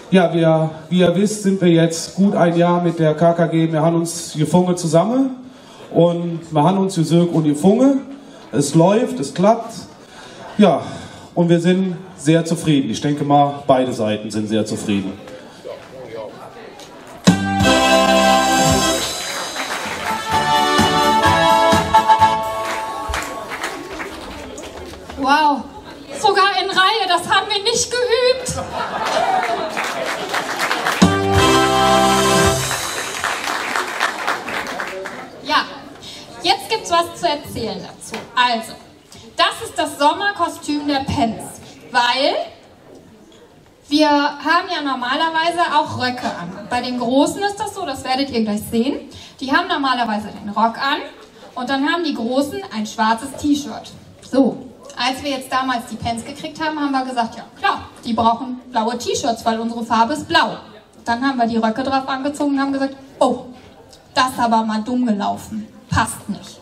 Ja, wie ihr wisst, sind wir jetzt gut ein Jahr mit der KKG. Wir haben uns gefunden zusammen und wir haben uns gesögt und gefunden. Es läuft, es klappt. Ja, und wir sind sehr zufrieden. Ich denke mal, beide Seiten sind sehr zufrieden. Wow, sogar in Reihe, das haben wir nicht geübt. Ja, jetzt gibt's was zu erzählen dazu. Also, das ist das Sommerkostüm der Pens, weil wir haben ja normalerweise auch Röcke an. Bei den Großen ist das so, das werdet ihr gleich sehen. Die haben normalerweise den Rock an und dann haben die Großen ein schwarzes T-Shirt. So. Als wir jetzt damals die Pens gekriegt haben, haben wir gesagt, ja klar, die brauchen blaue T-Shirts, weil unsere Farbe ist blau. Dann haben wir die Röcke drauf angezogen und haben gesagt, oh, das ist aber mal dumm gelaufen, passt nicht.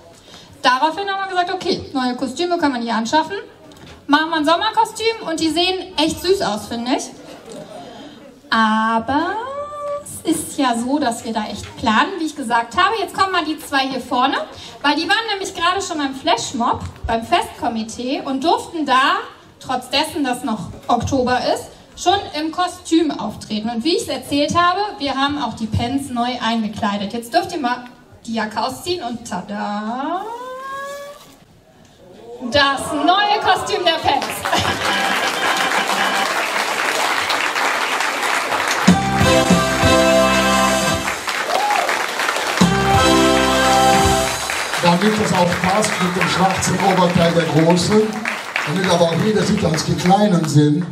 Daraufhin haben wir gesagt, okay, neue Kostüme können wir nicht anschaffen, machen wir ein Sommerkostüm und die sehen echt süß aus, finde ich. Aber es ist ja so, dass wir da echt planen, wie ich gesagt habe. Jetzt kommen mal die zwei hier vorne, weil die waren nämlich gerade schon beim Flashmob, beim Festkomitee und durften da, trotz dessen, dass noch Oktober ist, schon im Kostüm auftreten. Und wie ich es erzählt habe, wir haben auch die Pens neu eingekleidet. Jetzt dürft ihr mal die Jacke ausziehen und tada! Das neue Kostüm der Pens. Damit es auch passt mit dem schwarzen Oberteil der Großen, damit aber auch jeder sieht, dass die Kleinen sind,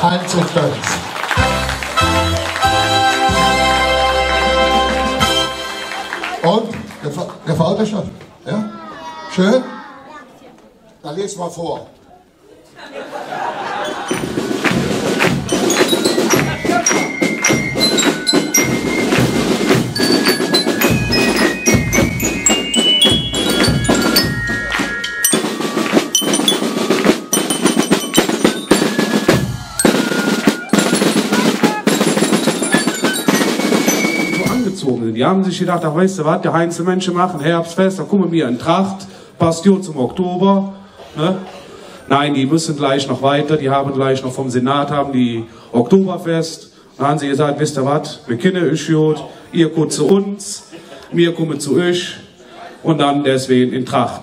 halt so fest. Und? Gefällt euch das? Ja? Schön? Dann lest mal vor. Die haben sich gedacht, ach weißt du was, die Heinzelmännchen machen Herbstfest, da kommen wir in Tracht, passt gut zum Oktober. Ne? Nein, die müssen gleich noch weiter, die haben gleich noch vom Senat, haben die Oktoberfest. Da haben sie gesagt, wisst ihr was, wir kennen euch gut, ihr kommt zu uns, wir kommen zu euch und dann deswegen in Tracht.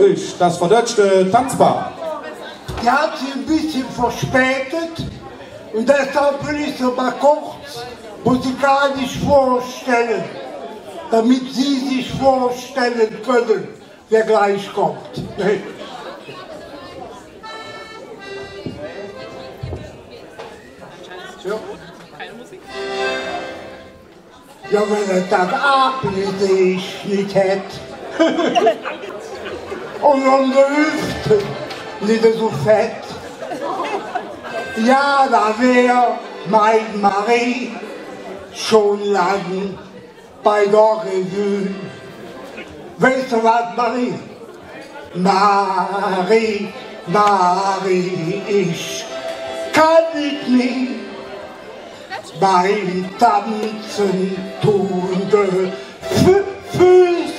ich, das verdeutschte Tanzbar. Die hat sich ein bisschen verspätet und deshalb will ich so mal kurz musikalisch vorstellen, damit Sie sich vorstellen können, wer gleich kommt. Ja, wenn er das Abend ich nicht hätte und an der Hüfte nicht so fett, ja, da wär mein Marie schon lang bei der Revue. Weißt du was, Marie? Marie, Marie, ich kann nicht mehr beim Tanzen tun de Füß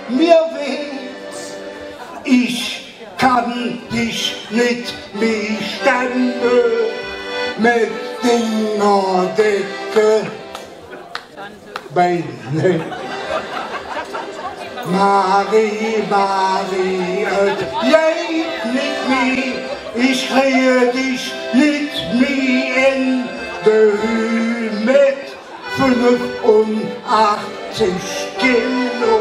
mir weh. Ich kann dich nicht mehr stände mit Dingerdecke Beine. Marie, Marie, geht nicht mehr, ich kriege dich nicht mehr in de Hü mit 85 Kilo.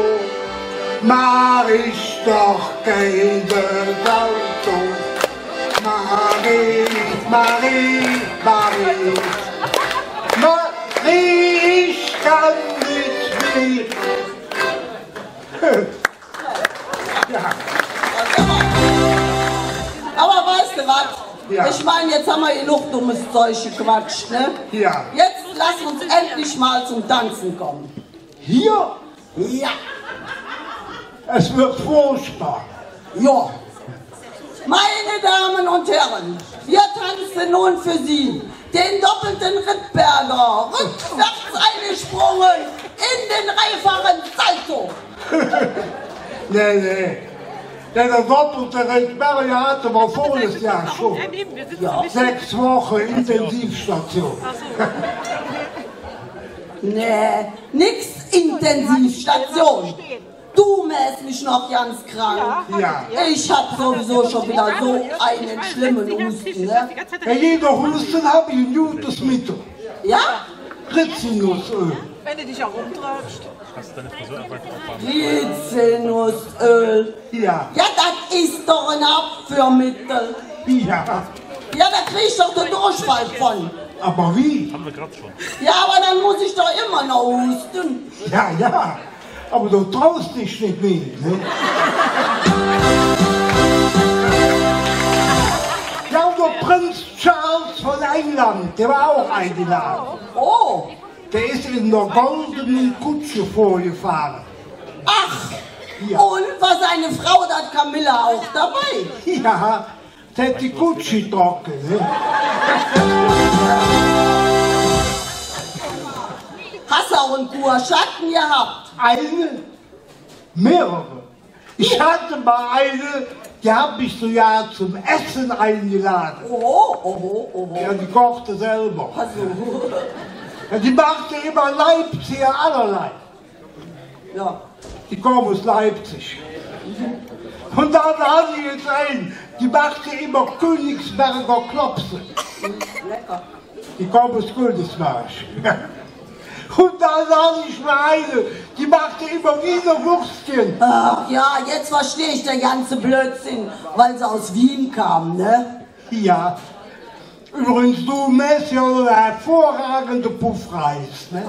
Mach ich doch kein Auto. Marie, Marie, Marie, Marie, ich kann nicht mehr. Ja. Aber weißt du was? Ja. Ich meine, jetzt haben wir genug dummes Zeug gequatscht, ne? Ja. Jetzt lass uns endlich mal zum Tanzen kommen. Hier? Ja. Es wird furchtbar. Ja. Meine Damen und Herren, wir tanzen nun für Sie den doppelten Rittberger, rückwärts eingesprungen in den dreifachen Salto. Nee. Der doppelte Rittberger hatte wir voriges Jahr schon. Ja. 6 Wochen Intensivstation. Nee, nix Intensivstation. Du mäßt mich noch ganz krank. Ja. Ich hab sowieso schon wieder so einen schlimmen Husten, ne? Bei jeder Husten habe ich ein gutes Mittel. Ja? Rizinusöl. Wenn du dich auch umtreibst. Rizinusöl. Ja. Ja, das ist doch ein Abführmittel. Ja. Ja, da krieg ich doch den Durchfall von. Aber wie? Ja, aber dann muss ich doch immer noch husten. Ja. Aber du traust dich nicht mehr. Ne? Ja, und der Prinz Charles von England, der war auch eingeladen. Oh, Der ist in der goldenen Kutsche vorgefahren. ach. Ja. Und war seine Frau, das Camilla, auch dabei? Ja, der hat die Kutsche trocken. Ne? Hast du auch einen Kurschatten gehabt? Eine, mehrere. Ich hatte mal eine, die habe ich sogar zum Essen eingeladen. Oh. Ja, die kochte selber. Also, Ja, die machte immer Leipziger allerlei. ja. Die kommen aus Leipzig. Und dann hatte ich jetzt einen, die machte immer Königsberger Klopse. Lecker. Die kommen aus Königsberg. Und dann hatte ich mal eine, die machte immer Wiener Würstchen. Ach ja, jetzt verstehe ich den ganzen Blödsinn, weil sie aus Wien kam, ne? Ja. Übrigens, du mäst ja eine hervorragende Puffreis, ne?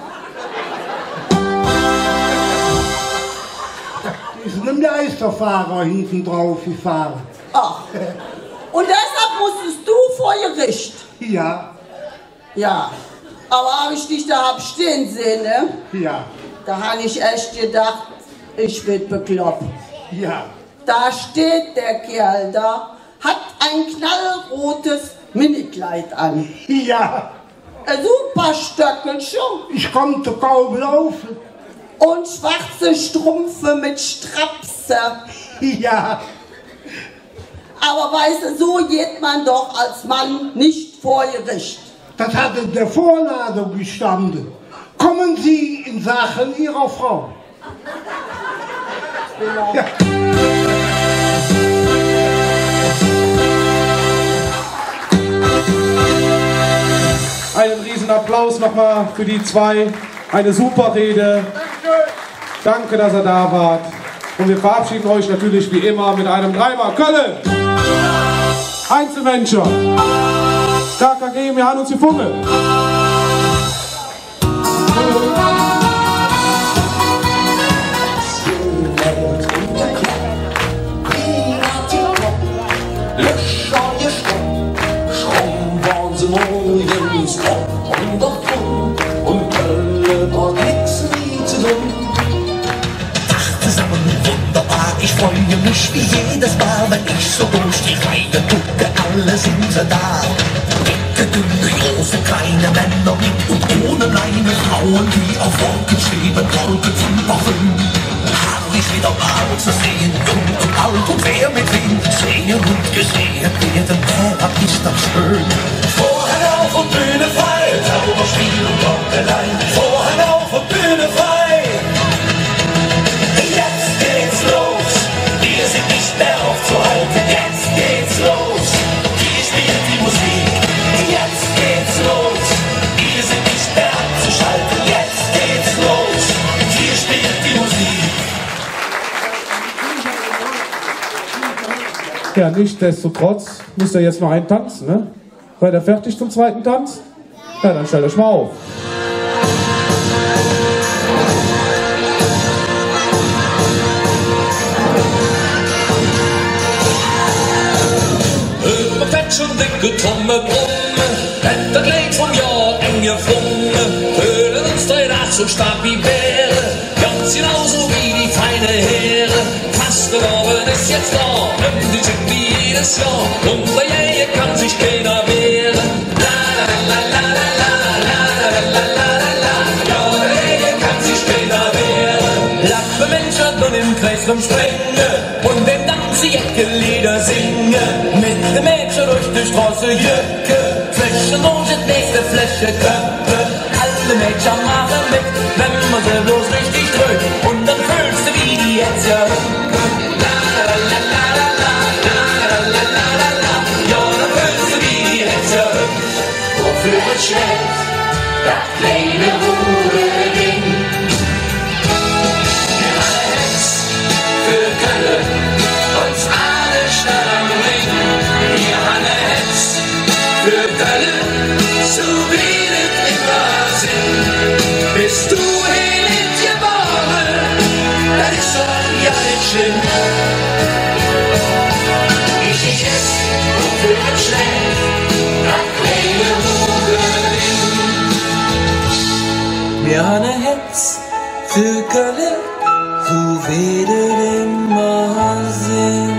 Die ist ein Geisterfahrer hinten drauf gefahren. Ach. Und deshalb musstest du vor Gericht. Ja, Ja. Aber habe ich dich da hab stehen sehen, ne? ja, Da habe ich echt gedacht, ich werd bekloppt. ja. Da steht der Kerl da, hat ein knallrotes Minikleid an. Ja, Ein super Stöckelchen ich konnte kaum laufen. und schwarze Strümpfe mit Strapse. Ja, Aber weißt du, so geht man doch als Mann nicht vor Gericht. das hat in der Vorladung gestanden. Kommen Sie in Sachen Ihrer Frau. Genau. Ja. Applaus nochmal für die zwei. Eine super Rede. Danke, dass ihr da wart. Und wir verabschieden euch natürlich wie immer mit einem Dreimal Köln. Einzelmenschen. KKG, wir haben uns gefunden. Und doch drum und Kölle braucht nix nie zu tun. Ach, zusammen wunderbar, ich freue mich wie jedes Mal, wenn ich so durch die Reihe gucke, alle sind da. Dicke, dünne, große, kleine Männer mit und ohne Leine, Frauen, die auf Wolken schweben, Wolken von Parfüm. Herrlich wieder mal zu sehen, jung und alt und wer mit wem sehen und gesehen werden, wer ist das schön. Vorhang auf und Bühne frei, Zauberspiel und Glockerlein. Vorhang auf und Bühne frei. Jetzt geht's los, wir sind nicht mehr aufzuhalten. Jetzt geht's los, hier spielt die Musik. Jetzt geht's los, wir sind nicht mehr abzuschalten. Jetzt geht's los, hier spielt die Musik. Ja, nichtsdestotrotz müsst ihr jetzt noch einen tanzen, ne? Seid ihr fertig zum zweiten Tanz? Ja, dann stellt euch mal auf. Über Fetsch und dicke Trommel brumme, Wetter gleich vom Jahr eng geflogen, hören uns drei nach so stark wie Bäre, ganz genauso wie die feine Heere. Fast der Abend ist jetzt da, nimmt die Chick wie jedes Jahr, und der Jäger kann sich keiner wehren. Im Kreis vom Sprenge und dem Tanz die Ecke-Lieder singe. Mit dem Mädchen durch die Straße Jücke, Fläche und die nächste Fläche Köpfe. Alle Mädchen machen mit, wenn man sie bloß richtig drückt. Und dann fühlst du wie die jetzt ja Hücke. Ja, dann fühlst du wie die jetzt ja Hücke. Wofür es schlägt, das kleine Hure-Ding. Für Köln, so redet immer Sinn. Bist du hier geboren, dann ist doch ja nicht schlimm. Ich jetzt, wofür es schlägt, das kleine Hugending. Wir haben ein Herz für Köln, so redet immer Sinn.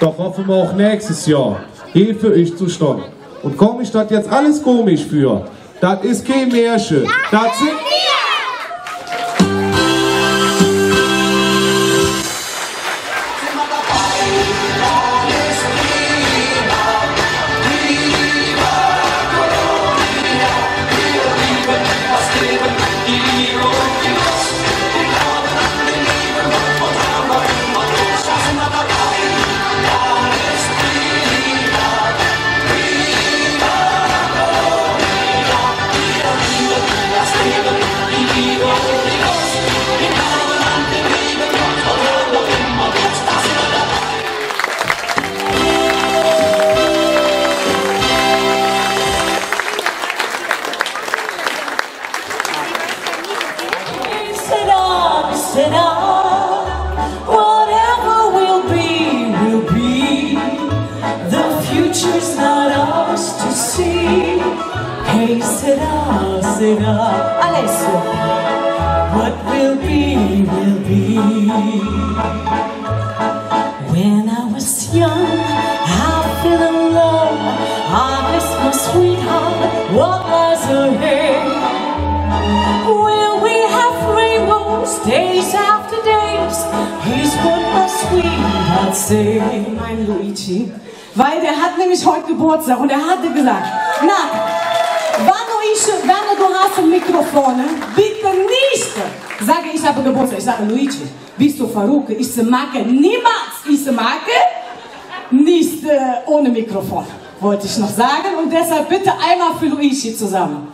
Doch hoffen wir auch nächstes Jahr hier für euch zu stehen. Und komisch, das jetzt alles komisch für. Das ist kein Märchen. Das sind whatever will be, will be. The future's not ours to see. Hey, será, Alessio. What will be, will be. When I was young, I fell in love. I miss my sweetheart. What lies ahead? Will we have rainbows, days after days? Here's what my sweetheart said. Mein Luigi, weil der hat nämlich heute Geburtstag und er hatte gesagt, na, wann du Straßenmikrofone, bitte nicht. Sage ich habe Geburtstag, ich sage Luigi, bist du verrückt? Ich mag niemals, ich mag nicht ohne Mikrofon, wollte ich noch sagen. Und deshalb bitte einmal für Luigi zusammen.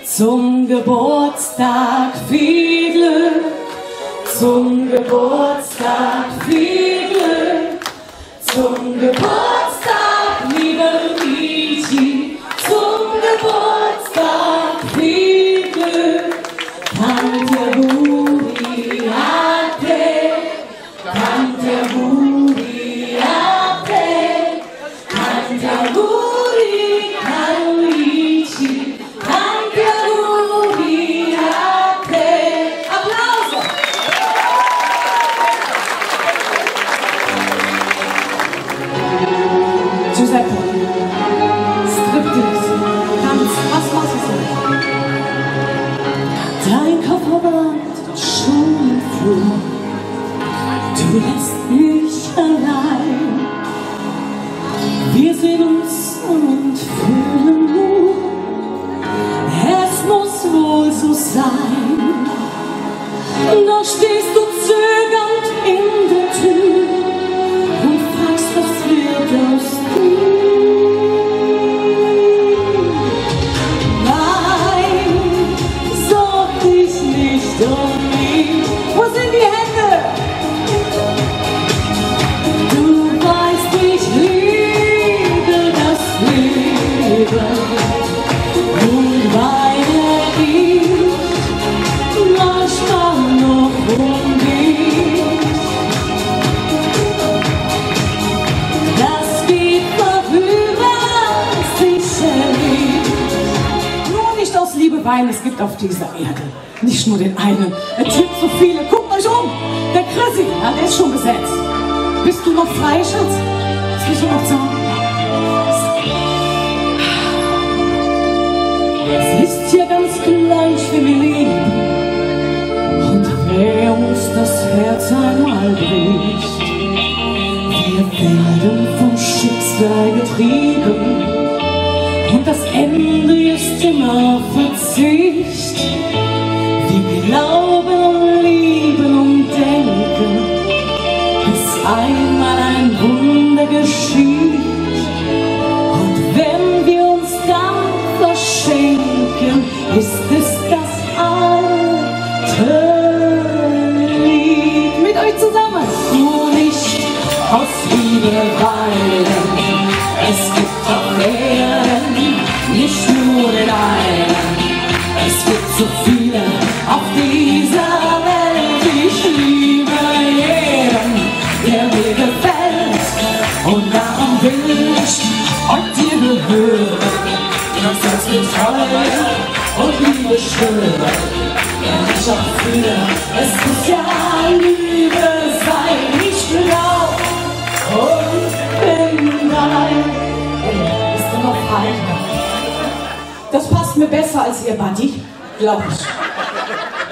Zum Geburtstag viel Glück, zum Geburtstag viel Glück, zum Geburtstag, lieber Luigi, zum Geburtstag viel Glück. Tante Buri hat dich, Tante Buri hat dich, Tante Buri kann Luigi, Tante Buri hat dich. Applaus! Giuseppe, Striptease, Tanz, was machst du so? Dein Koffer wartet schon im Flur, du lässt mich allein. Wir sehen uns und fühlen nur, es muss wohl so sein. Doch stehst du zögernd in der Tür und fragst, was wird aus dir? Nein, sorg dich nicht um mich. Wo sind die Hände? Du weißt, ich liebe das Leben und weine ich manchmal noch um dich. Das geht vorüber, sicherlich. Nur nicht aus Liebe weinen, es gibt auf dieser Erde nicht nur den einen. Es gibt so viele. Guckt euch um! Der Chrissy, ja, der ist schon besetzt. Bist du noch frei, Schatz? Was willst du noch sagen? Es ist ja ganz gleich, wie wir leben. Und wer uns das Herz einmal bricht, wir werden vom Schicksal getrieben. Und das Ende ist immer Verzicht. Wir glauben und lieben und denken, bis einmal ein Wunder geschieht. Und wenn wir uns dann verschenken, ist es das alte Lied. Mit euch zusammen. Nur nicht aus Liebe weinen. Es gibt auf Erden nicht nur den einen. Es gibt so viele auf dieser Welt. Ich liebe jeden, der mir gefällt. Und darum will ich euch dir gehören. Das ist mit Treue und Liebe schwören. Denn ich auch fühle, es muss ja Liebe sein. Ich glaub und bin dein. Bist du noch frei? Das passt mir besser als ihr Buddy, glaub ich.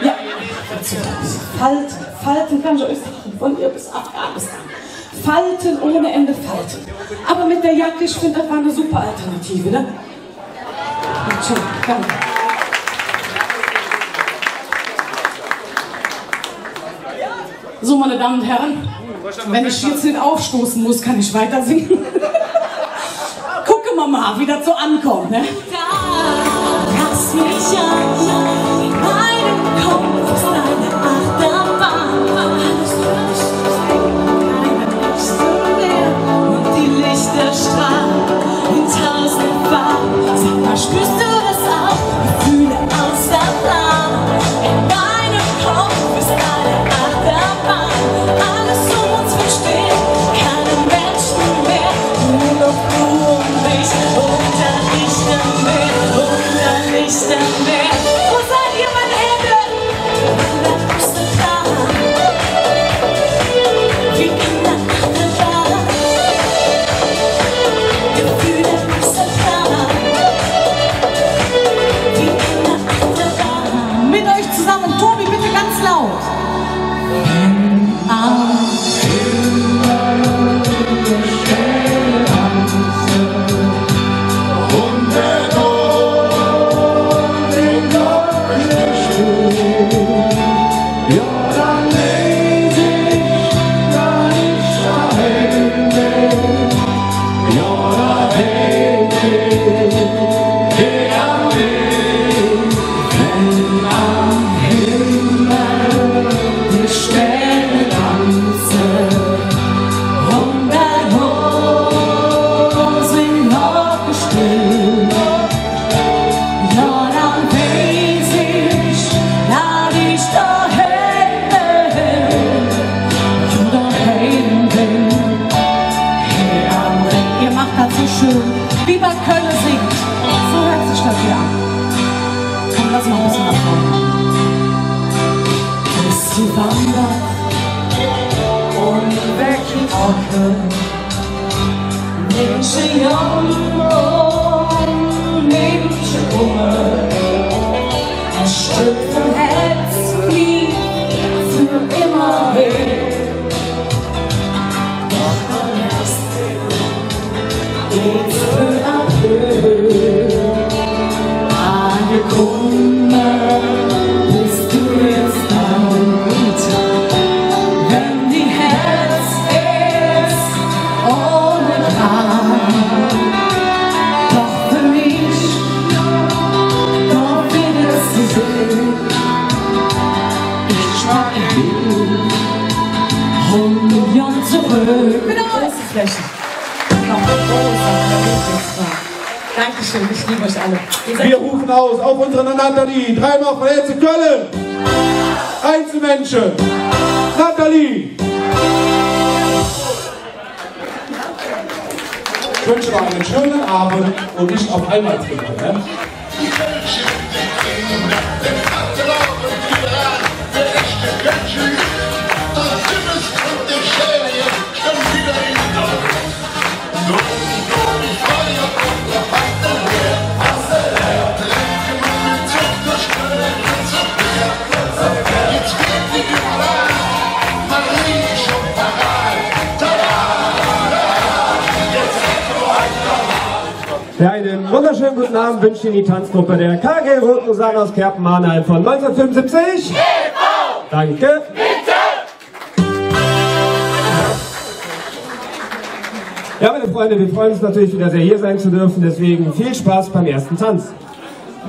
Ja, Falten kann ich euch sagen, von ihr bis Afghanistan. Falten ohne Ende Falten. Aber mit der Jacke, ich finde, das war eine super Alternative, ne? Schön, danke. So, meine Damen und Herren, wenn ich jetzt nicht aufstoßen muss, kann ich weiter singen. Gucken wir mal, wie das so ankommt, ne? Lass mich an, in meinem Kopf ist eine Achterbahn. Alles keine Lichter mehr und die Lichter strahlen in tausend Farben. Sag mal, spürst du das auch? Gefühle aus der Plan. In meinem Kopf ist eine Achterbahn. Alles um uns verstehen, keine Menschen mehr, nur noch du und ich unter Lichtern mehr, unter Lichtern mehr. wie bei Köln singt. So hört sich das hier an. Komm, lass mal ein bisschen abbauen. Bis sie wandert und wegtrocknet, Menschen jammern, Menschen kummer, ein Stück vom Herz blieb für immer weg. Doch dann erst geht's peu à peu angekommen, bist du jetzt alt, wenn die Herz ist ohne Plan. Doch für mich, doch wieder zu sehen, ich mag ihn 100 Jahre zurück. Mit der Außenfläche. Dankeschön, ich liebe euch alle. Wir rufen aus auf unsere Nathalie. Dreimal von Herzen Köln. Einzelmenschen. Nathalie. Ich wünsche euch einen schönen Abend und nicht auf einmal zu kommen. Ja, einen wunderschönen guten Abend wünscht Ihnen die Tanzgruppe der KG Roten Rosanen aus Kerpen-Mannheim von 1975. Danke. Ja, meine Freunde, wir freuen uns natürlich wieder sehr, hier sein zu dürfen, deswegen viel Spaß beim ersten Tanz.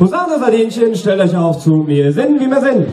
Rosanen Sardinchen, stellt euch auf zu mir sind, wie wir sind.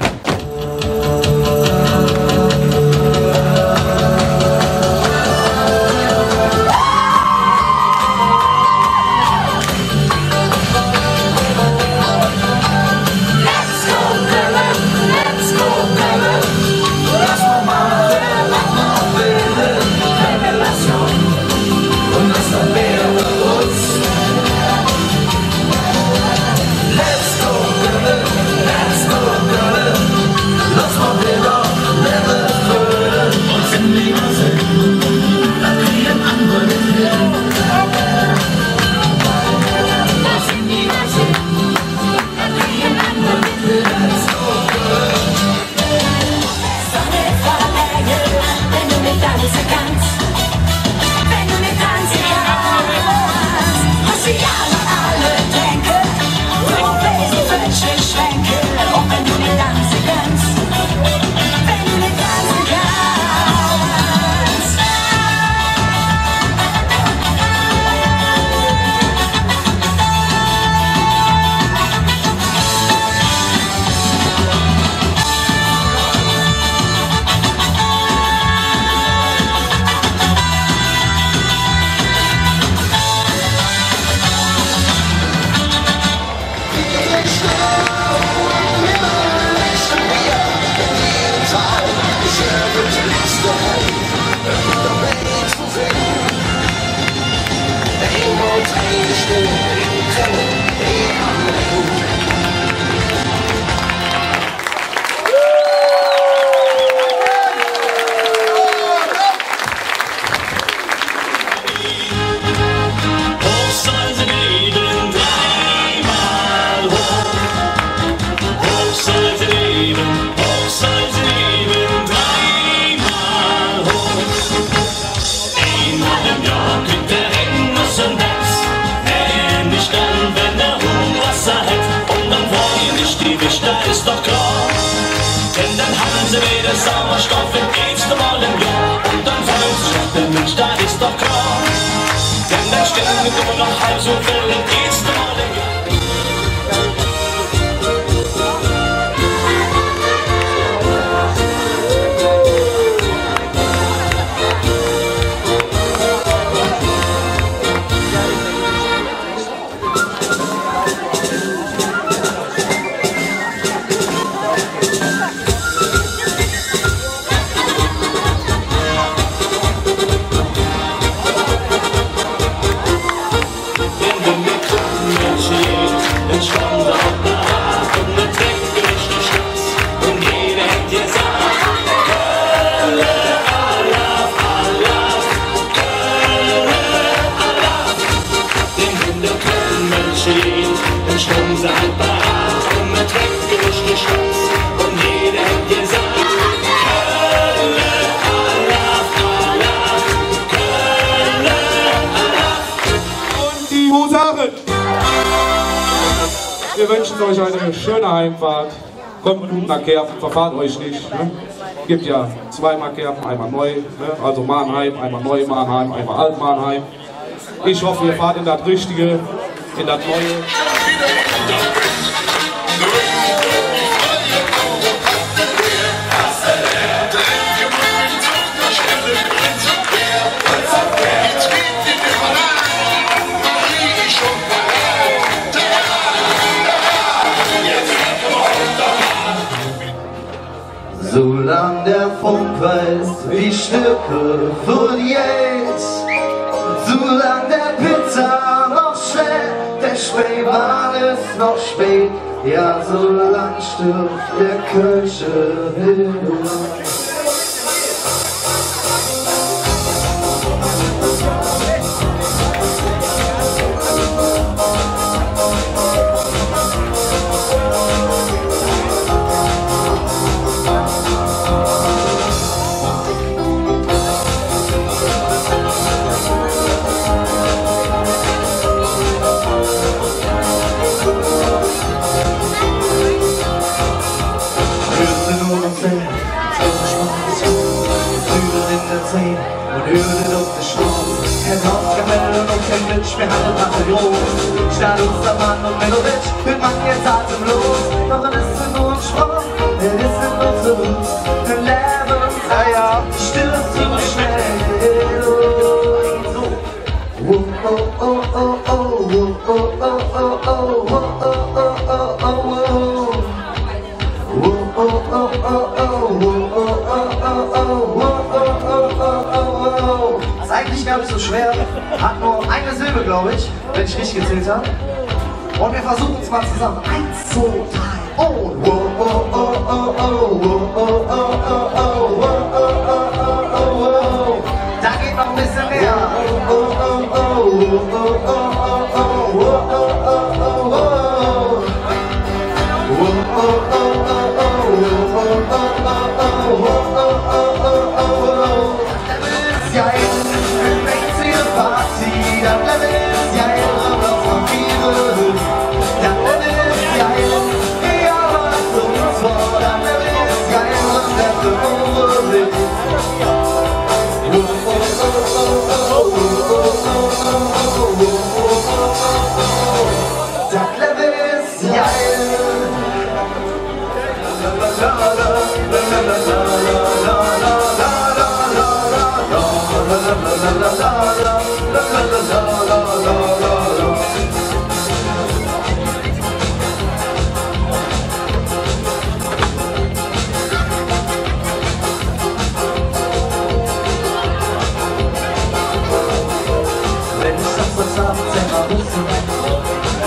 Sauerstoff im ersten Mal im Jahr und dann freut sich der Mensch, da ist doch klar. Denn dann stellen wir nur noch halb so viel im ersten Mal im Jahr. Hose halb behaart und man trägt gemischte Schwanz und jeder hat gesagt, Kölle, Alaf, Alaf, Kölle, Alaf. Und die Husaren! Wir wünschen euch eine schöne Heimfahrt. Kommt gut nach Kerpen, verfahrt euch nicht. Ne? Gibt ja zweimal Kerpen, einmal neu. Ne? Also Mannheim, einmal neu Mannheim, einmal alt Mannheim. Ich hoffe, ihr fahrt in das Richtige, in das Neue. Solange der Funk weiß, wie Stücke verliert, solange der Pizza noch schlägt, der Spähbahn ist noch spät, ja, solange stirbt der Kölsche Hildebrand. Und hörte auf die Straße, kein Hauptkamelle und kein Bitch, wir haben Bataillon. Statt Ostermann und Melovic wird man jetzt atemlos. Doch es ist nur ein Sprung, es ist nur zu Blut. Ein Leben, stirbst du schnell. So. Oh, oh, oh, oh, oh, oh, oh, oh, oh, oh, oh, oh, oh, oh. Das ist eigentlich gar nicht so schwer, hat nur eine Silbe, glaube ich, wenn ich richtig gezählt habe. Und wir versuchen es mal zusammen. 1, 2, 3 und da geht noch ein bisschen mehr.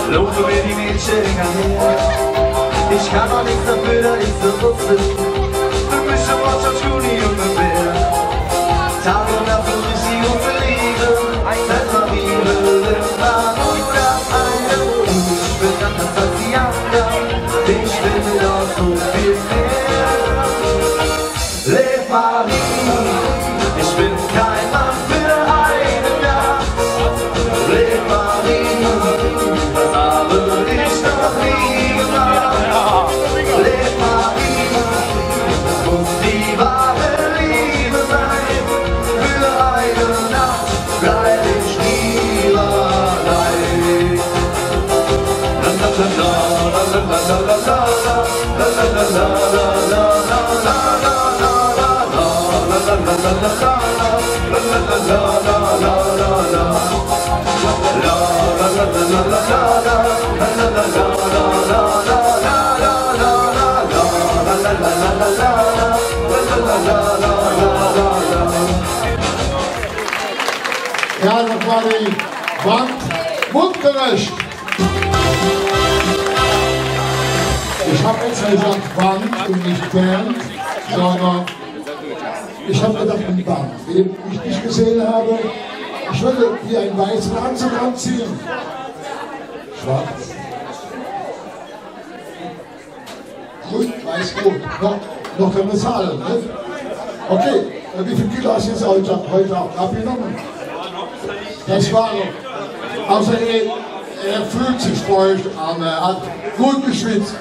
Laufen mir die Mädchen hinterher. Ich kann auch nichts dafür, dass ich so wusste. Für mich schon was schon Juni und ein Bär. Tag und Nacht für mich die große Liebe. Seit mal Liebe, immer oder eine. Ich bin anders als die anderen. Ich will doch so viel mehr. Leb Marie, ich bin kein Mann für eine Nacht. Leb Marie, was habe ich noch nie gemacht? Leb Marie, muss die wahre Liebe sein. Für eine Nacht bleib ich nie allein. La la la la la la la la la la la la la la Ja, das war die Wand mundgerecht. Ich habe extra gesagt Wand und nicht Band, sondern ich habe gedacht ein Band. Eben ich nicht gesehen habe, ich würde hier einen weißen Anzug anziehen. Schwarz. gut, noch eine Zahl, ne? Okay, wie viel Kilo hast du jetzt heute abgenommen? Das war noch. Also er fühlt sich feucht an, er hat gut geschwitzt.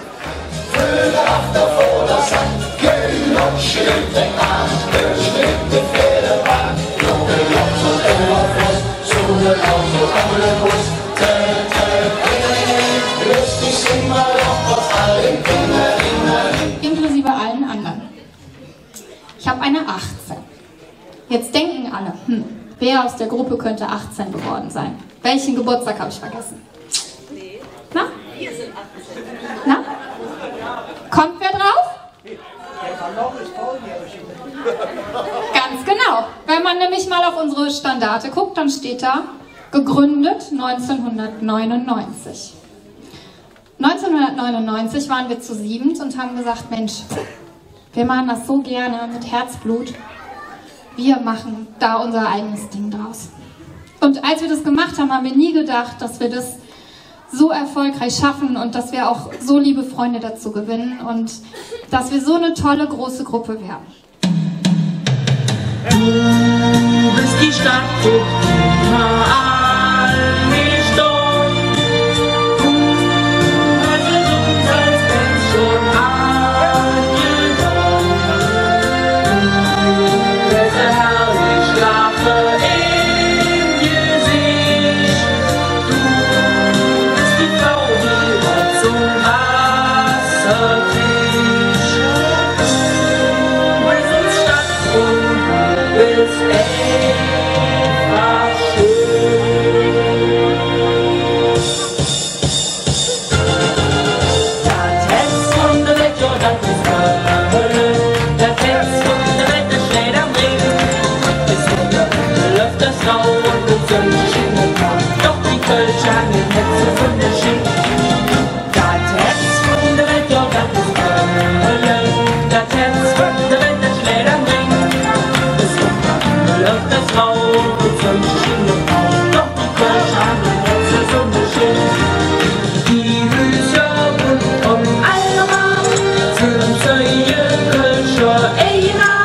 Vögel auf der Vordersand, Kühl und schlimmte an, bestimmte Pferdebahn, Junge Jungs und Ellerfuß, Zungen auf so Ammelbus, lustig sing mal doch was allen Kindern. Inklusive allen anderen. Ich habe eine 18. Jetzt denken alle, wer aus der Gruppe könnte 18 geworden sein? Welchen Geburtstag habe ich vergessen? Nee. Na? Wir sind 18. Na? Kommt wer drauf? Ganz genau. Wenn man nämlich mal auf unsere Standarte guckt, dann steht da, gegründet 1999. 1999 waren wir zu 7 und haben gesagt, Mensch, wir machen das so gerne mit Herzblut. Wir machen da unser eigenes Ding draus. Und als wir das gemacht haben, haben wir nie gedacht, dass wir das so erfolgreich schaffen und dass wir auch so liebe Freunde dazu gewinnen und dass wir so eine tolle große Gruppe werden. Du bist die Stadt, überall nicht dumm. Du hast es uns als Mensch schon angenommen. Diese herrlich Lache im Gesicht. Du bist die Frau, die Gott zum Wasser kriegt. Du bist uns Stadt und bist einfach schön. Der Text von der Welt, ja, das ist Köln. Der Text von der Welt, der steht am Ring. Bis heute läuft das Rau und mit Sonnenschein im Tag. Doch die Kölsch hangen Netze von der Schick. Der Text von der Welt, ja, das ist Köln. Der Text von der Welt, der steht am Ring. Läuft das Rau und Sonnenschein im Tag. Doch die Kölsch hangen Netze von der Schick. Die Hücher und allemaal sind solche Kölscher Einer.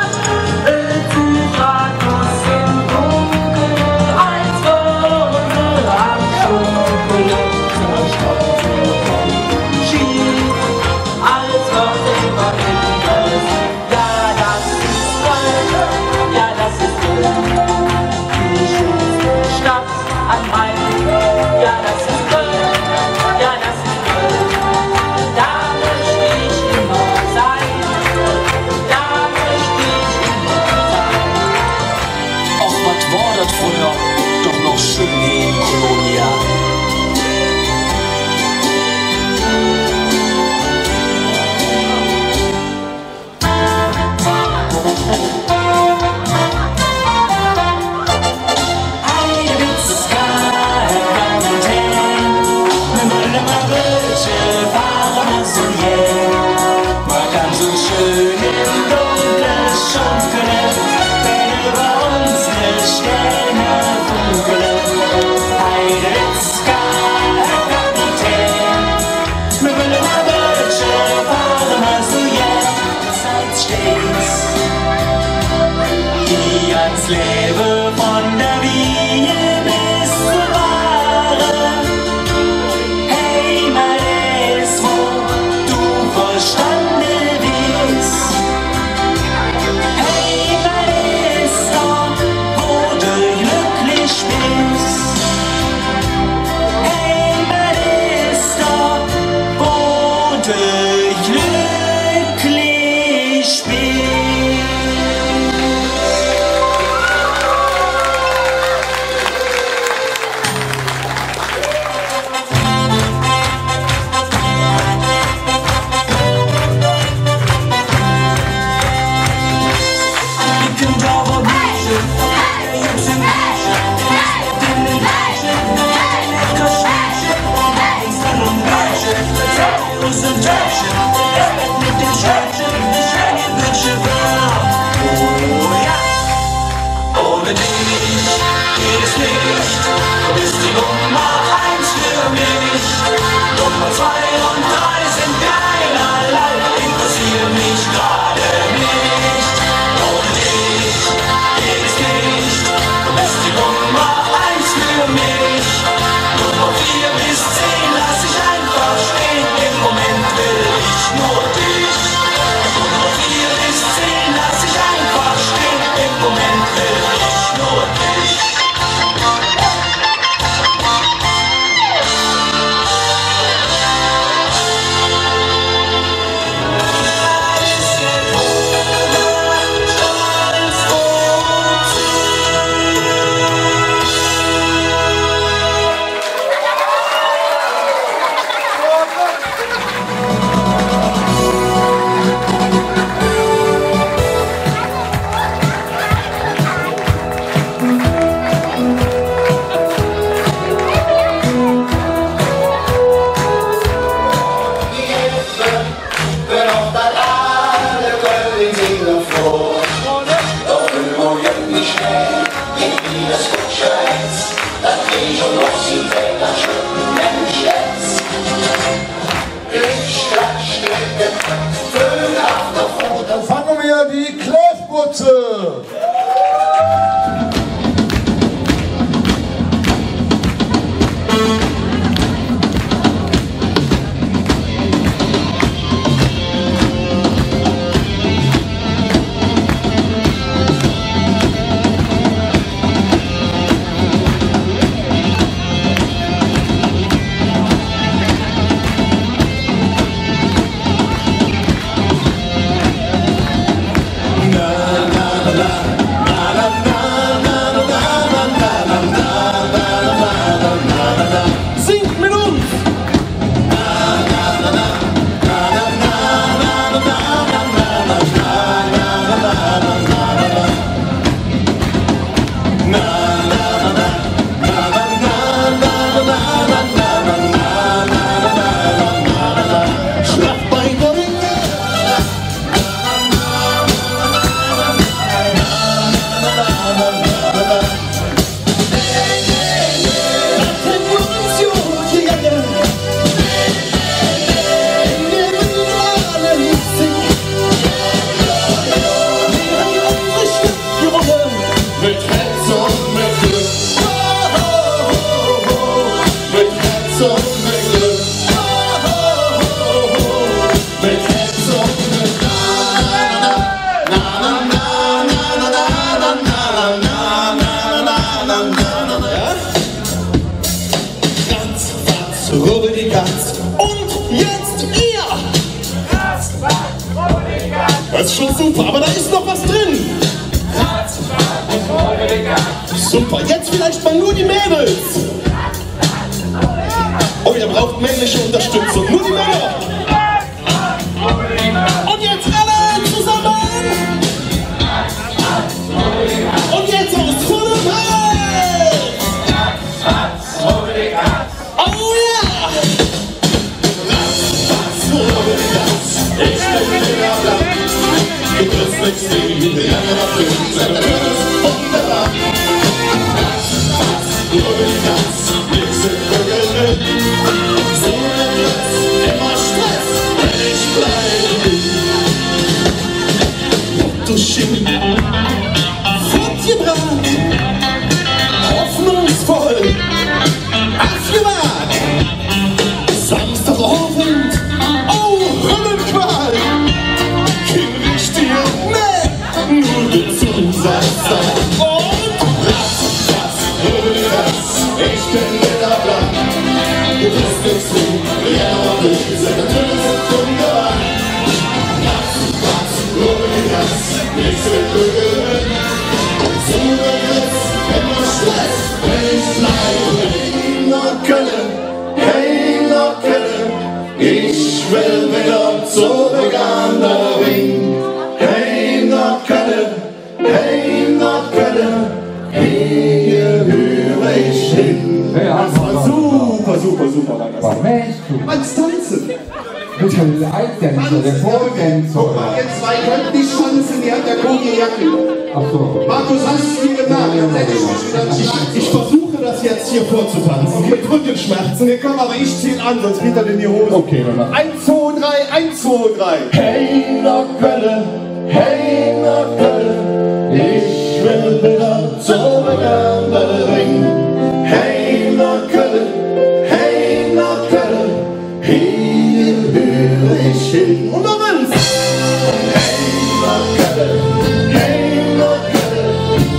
Du fragst uns im Dunkeln, als Wohnen am Schokolade. und Glück. Mit Herz und Glück. Ratz, Ratz, rubbel die Katz. Und jetzt ihr! Ratz, Ratz, rubbel die Katz. Das ist schon super, aber da ist noch was drin. Ratz, Ratz, rubbel die Katz. Super, jetzt vielleicht mal nur die Mädels. Oh, ihr braucht männliche Unterstützung. Nur die Männer. Und jetzt alle zusammen. Und jetzt aus vollem Hals. Oh ja. Ich bin wieder blank. Du wirst nichts sehen, wie wir andere finden. Das ist wunderbar. Nichts im Bügel. So nervös, immer Stress, wenn ich bleibe. Du Schimmel, fortgebracht, hoffnungsvoll, abgewagt. Samstagabend, oh, Höllenqual. Kind ich dir, ne, nur gezogen, sagst und Ratz, Ratz, Ratz, ich bin wieder blank. Du bist nichts zu, ja, aber ich sag, natürlich sind wunderbar. Ratz, Ratz, Ratz, nichts mit Bügeln. So nervös, immer Stress, wenn ich bleibe. Hey, noch Köln, hey, noch Köln, ich will wieder zurück an der Ring. Hey, noch Köln, hey, noch Köln, hier höre ich hin. Das war super, super, super. Was meinst du? Als Tanzen. Mit dem Leitdänzer, der Vortänzer. Ihr zwei könnt nicht tanzen, ihr habt ja keine Jacke. Ach so. Markus, hast du es mir gemerkt? Ich versuche das jetzt hier vorzutanzen. Mit Rückenschmerzen. Hier komm, aber ich zieh an, sonst geht er in die Hose. Okay, dann mach. 1, 2, 3, 1, 2, 3. Hey, nach Köln, hey, nach Köln. Ich will wieder zurück an den Ring. Hey, nach Köln, hey, nach Köln. Hier höre ich hin. Und noch eins. Hey, nach Köln, hey, nach Köln.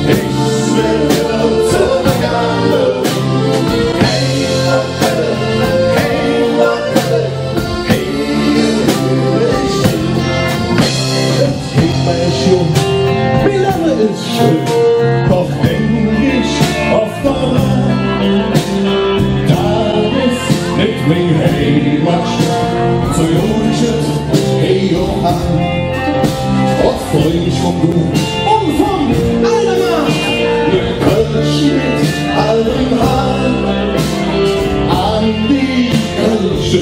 Ich will wieder zurück an den Ring. Hey, nach Köln, hey, nach Köln. Hier höre ich hin. Jetzt geht mein Schuh. Wie lange ist schön? Doch denk ich oft daran. Da ist mit mir, hey, Matsch. So Johnchen, hey, Johann. Oft freu ich vom Blut und vom Aldermann. Mit Kölsch mit allem Hahn. An die Kölsche